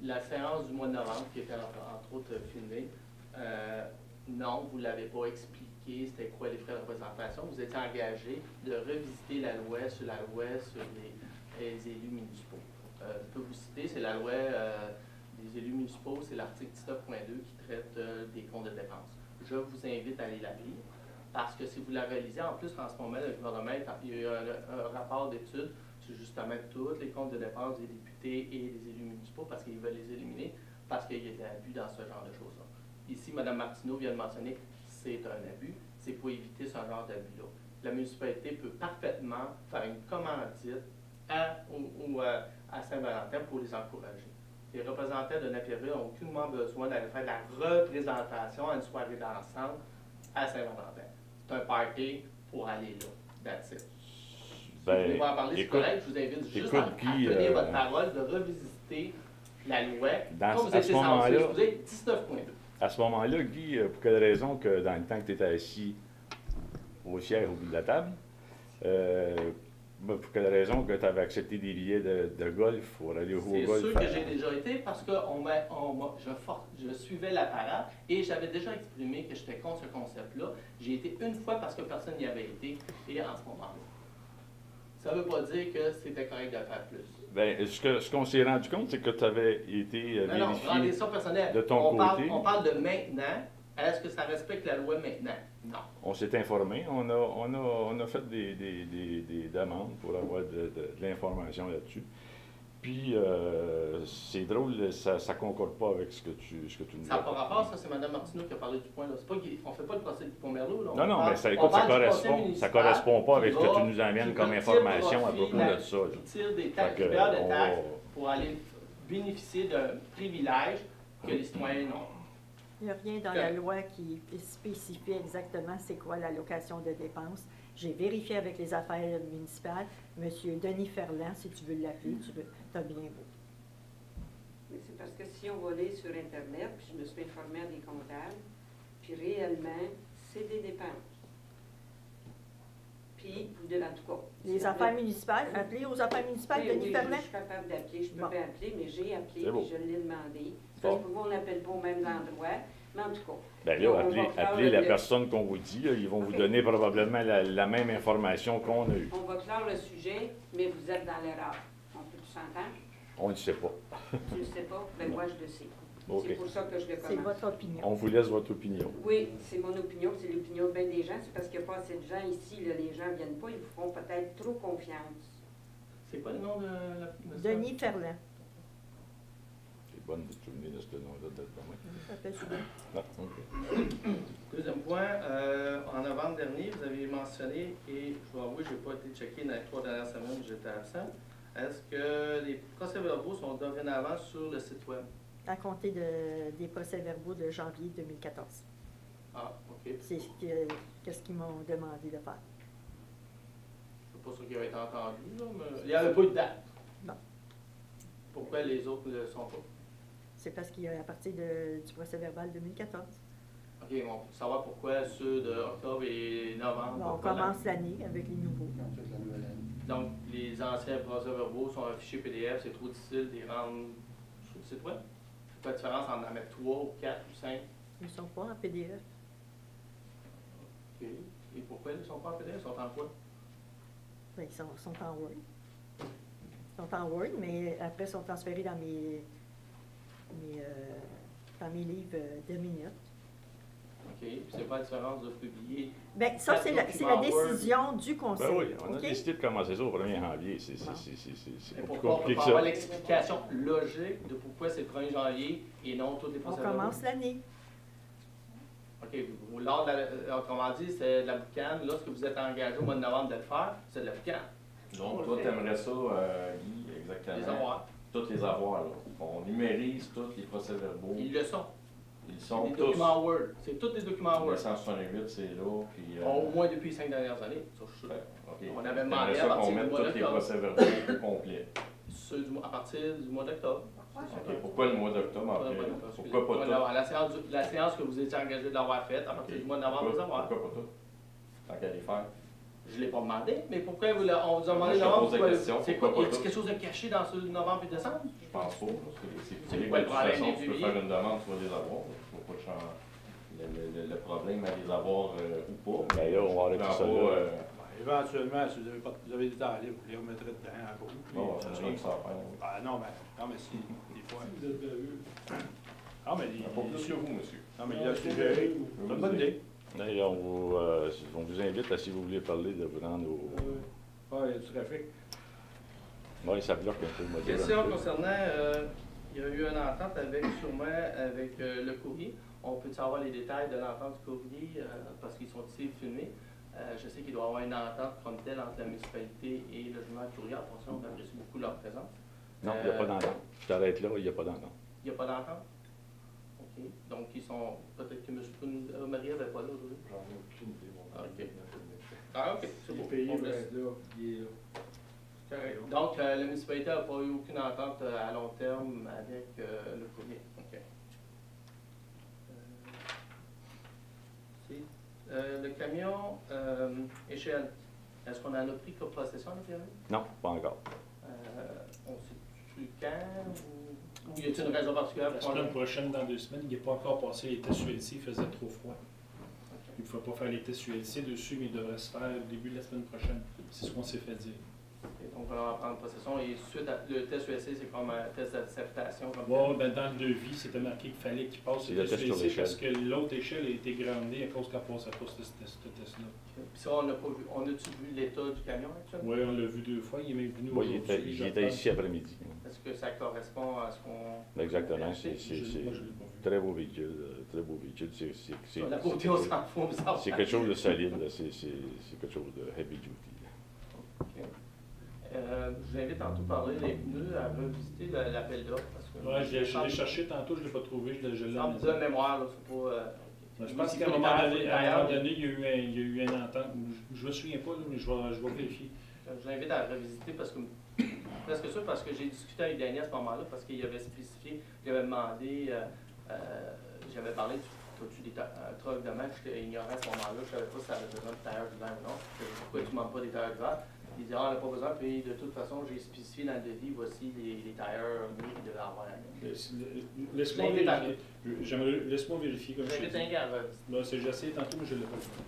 La séance du mois de novembre, qui était entre autres filmée, non, vous ne l'avez pas expliqué, c'était quoi les frais de représentation. Vous étiez engagé de revisiter la loi sur les élus municipaux. Je peux vous citer, c'est la loi des élus municipaux, c'est l'article 19.2 qui traite des comptes de dépenses. Je vous invite à aller la lire, parce que si vous la réalisez, en plus, en ce moment, le gouvernement, il y a eu un rapport d'étude sur justement tous les comptes de dépenses des députés et des élus municipaux, parce qu'ils veulent les éliminer, parce qu'il y a des abus dans ce genre de choses-là. Ici, Mme Martineau vient de mentionner que c'est un abus, c'est pour éviter ce genre d'abus-là. La municipalité peut parfaitement faire une commandite à Saint-Valentin pour les encourager. Les représentants de Napierville n'ont aucunement besoin d'aller faire de la représentation à une soirée d'ensemble à Saint-Valentin. C'est un party pour aller là. That's it. Si vous voulez en parler, c'est correct. Je vous invite juste à tenir votre parole, de revisiter la loi comme vous étiez censé. Vous êtes 19.2. À ce moment-là, Guy, pour quelle raison que dans le temps que tu étais assis au siège au bout de la table, pour quelle raison que tu avais accepté des billets de golf pour aller jouer au golf? C'est sûr que j'ai déjà été parce que je suivais la parade et j'avais déjà exprimé que j'étais contre ce concept-là. J'ai été une fois parce que personne n'y avait été et en ce moment-là. Ça ne veut pas dire que c'était correct de faire plus. Bien, ce qu'on s'est rendu compte, c'est que tu avais été vérifié ça personnel. De ton côté. On parle de maintenant. Est-ce que ça respecte la loi maintenant? Non. On s'est informé. On a fait des demandes pour avoir de l'information là-dessus. Puis, c'est drôle, ça ne concorde pas avec ce que tu nous as dit. Ça n'a pas rapport, ça, c'est Mme Martineau qui a parlé du point. Là. On ne fait pas le procès du pont Merlot. Là. Non, mais ça ne correspond pas avec ce que tu nous amènes comme information à propos de ça. Qui tire des taxes, de taxes pour aller bénéficier d'un privilège que les citoyens n'ont. Il n'y a rien dans la loi qui spécifie exactement c'est quoi l'allocation de dépenses. J'ai vérifié avec les affaires municipales. Monsieur Denis Ferland, si tu veux l'appeler, tu as bien beau. Mais c'est parce que si on va aller sur Internet, puis je me suis informée à des comptables, puis réellement, c'est des dépenses. Puis, vous devez en tout cas. Les affaires municipales, appeler aux affaires municipales, Denis Ferland? Je suis capable d'appeler, je peux pas appeler, mais j'ai appelé, puis je l'ai demandé. Parce que on n'appelle pas au même endroit, mais en tout cas. Bien là, appelez la personne qu'on vous dit, là, ils vont vous donner probablement la même information qu'on a eue. On va clore le sujet, mais vous êtes dans l'erreur. On peut tout s'entendre? On ne sait pas. Tu ne le sais pas? Ben moi, je le sais. Okay. C'est pour ça que je le commence. C'est votre opinion. On vous laisse votre opinion. Oui, c'est mon opinion, c'est l'opinion de bien des gens. C'est parce qu'il n'y a pas assez de gens ici, là, les gens ne viennent pas, ils vous feront peut-être trop confiance. C'est quoi le nom de Denis Ferland. C'est bonne de te souvenir de ce nom-là de Ça s'appelle souvent. Ah, okay. Deuxième point, en novembre dernier, vous avez mentionné, et je dois avouer, je n'ai pas été checké dans les 3 dernières semaines, j'étais absent. Est-ce que les procès-verbaux sont dorénavant sur le site web? À compter des procès-verbaux de janvier 2014. Ah, OK. C'est qu'est-ce qu'ils m'ont demandé de faire. Je ne sais pas ce qui a été entendu, là, mais il n'y avait pas eu de date. Non. Pourquoi les autres ne le sont pas? C'est parce qu'il y a à partir du procès-verbal 2014. OK, on peut savoir pourquoi ceux d'octobre et novembre. Bon, on commence l'année avec les nouveaux. Donc, les anciens procès-verbaux sont affichés PDF, c'est trop difficile de les rendre sur le site web? Pas de différence entre en mettre 3 ou 4 ou 5? Ils ne sont pas en PDF. OK. Et pourquoi ils ne sont pas en PDF? Ils sont en quoi? Bien, ils sont en Word. Ils sont en Word, mais après, ils sont transférés dans mes livres de minutes. OK. Puis c'est pas la différence de publier? Bien, ça, c'est la décision du Conseil. Ben oui, on a okay? décidé de commencer ça au 1er janvier. C'est pas plus compliqué que on ça. peut avoir l'explication logique de pourquoi c'est le 1er janvier et non tous les On procès-verbaux? commence l'année. OK. Autrement dit, c'est de la boucane. Là, ce que vous êtes engagé au mois de novembre de le faire, c'est de la boucane. Donc, toi, tu aimerais ça, Guy, exactement. Les avoirs. Tous les avoirs, là. On numérise tous les procès-verbaux. Ils le sont. Ils sont des tous. Documents Word. C'est tous des documents Word. 168, c'est là. Puis, au moins depuis les 5 dernières années. Ça, je suis sûr. Okay. On avait demandé à qu'on partir du mette mois tous les d'octobre. procès-verbaux au complet. Ceux à partir du mois d'octobre. Okay. Pourquoi le mois d'octobre en fait? Pourquoi pas tout? La séance que vous étiez engagé d'avoir faite à partir du mois de novembre, vous avoir. Pourquoi pas tout? Tant qu'à les faire. Je ne l'ai pas demandé, mais pourquoi on vous a demandé Je te novembre? pose la question, C'est pourquoi quoi? Y pas a quelque chose de caché dans ce novembre et décembre? Je pense pas. C'est De quoi le toute problème façon, des tu peux février? faire une demande, tu vas les avoir. Il faut pas changer. Le problème à les avoir ou pas. Mais là, on va arrêter ça là. Éventuellement, si vous avez du temps libre, vous les remettrez dedans à gauche. Bon, ça rien que ça à faire. Ah non, mais si, des fois. Ah, mais Pas plus que vous, monsieur. non, mais il a suggéré. C'est une bonne idée. D'ailleurs, on vous invite, si vous voulez parler, de vous rendre au... Ah, il y a du trafic. Oui, ça bloque un peu. Moi, Question concernant, il y a eu une entente sûrement avec le courrier. On peut savoir les détails de l'entente du courrier parce qu'ils sont ici filmés. Je sais qu'il doit y avoir une entente comme telle entre la municipalité et le journal Courrier. En passant, on apprécie beaucoup leur présence. Non, il n'y a pas d'entente. Je t'arrête là, il n'y a pas d'entente. Il n'y a pas d'entente? OK. Donc, ils sont. Peut-être que M. Marie n'avait pas là aujourd'hui. J'en ai aucune idée. OK. Ah, OK. C'est Il est bon. payé, On laisse. il est là. Correct. Donc, la municipalité n'a pas eu aucune entente à long terme avec le courrier. OK. Le camion échelle, est-ce qu'on en a pris comme possession à l'intérieur? Non, pas encore. On sait-tu quand ou y a-t-il une raison particulière? La semaine prochaine, dans 2 semaines, il n'est pas encore passé les tests ULC, il faisait trop froid. Il ne faut pas faire les tests ULC dessus, mais il devrait se faire au début de la semaine prochaine. C'est ce qu'on s'est fait dire. Okay, donc, on va en prendre possession. Et suite à, le test ULC, c'est comme un test d'acceptation? Bon, ben, dans le devis, c'était marqué qu'il fallait qu'il passe le test ULC parce que l'autre échelle a été grandée à cause qu'elle ne passait pas ce test-là. Puis ça, on n'a pas vu. On a-tu vu l'état du camion actuellement? Oui, on l'a vu 2 fois. Il est même venu Oui, aujourd'hui. il était ici après-midi. Est-ce que ça correspond à ce qu'on... Exactement, Moi, je c'est l'ai pas vu. très beau véhicule. Très beau véhicule. La beauté, on s'en fout, on s'en C'est fout. quelque chose de solide, c'est quelque chose de heavy duty. OK. Je vous invite tantôt à parler des pneus, à revisiter l'appel d'offres. Oui, je l'ai cherché tantôt, je ne l'ai pas trouvé. Je l'ai En de mémoire, là, c'est pas... je pense qu'à un moment donné, il y a eu une entente. Je ne me souviens pas, là, mais je vais vérifier. Je vous invite à revisiter parce que, presque sûr, parce que j'ai discuté avec Danny à ce moment-là, parce qu'il avait spécifié, il avait demandé, j'avais parlé du truck de match, j'étais ignorant à ce moment-là, je ne savais pas si ça avait besoin de tailleurs d'hiver ou non. Pourquoi tu ne demandes pas des tailleurs d'hiver? Il dit, on n'a pas besoin, puis de toute façon, j'ai spécifié dans le devis, voici les tailleurs mieux qu'il devait avoir. Laisse-moi vérifier. Laisse-moi vérifier comme je J'invite un gars à revisiter. J'ai essayé tantôt, mais je ne l'ai pas fait.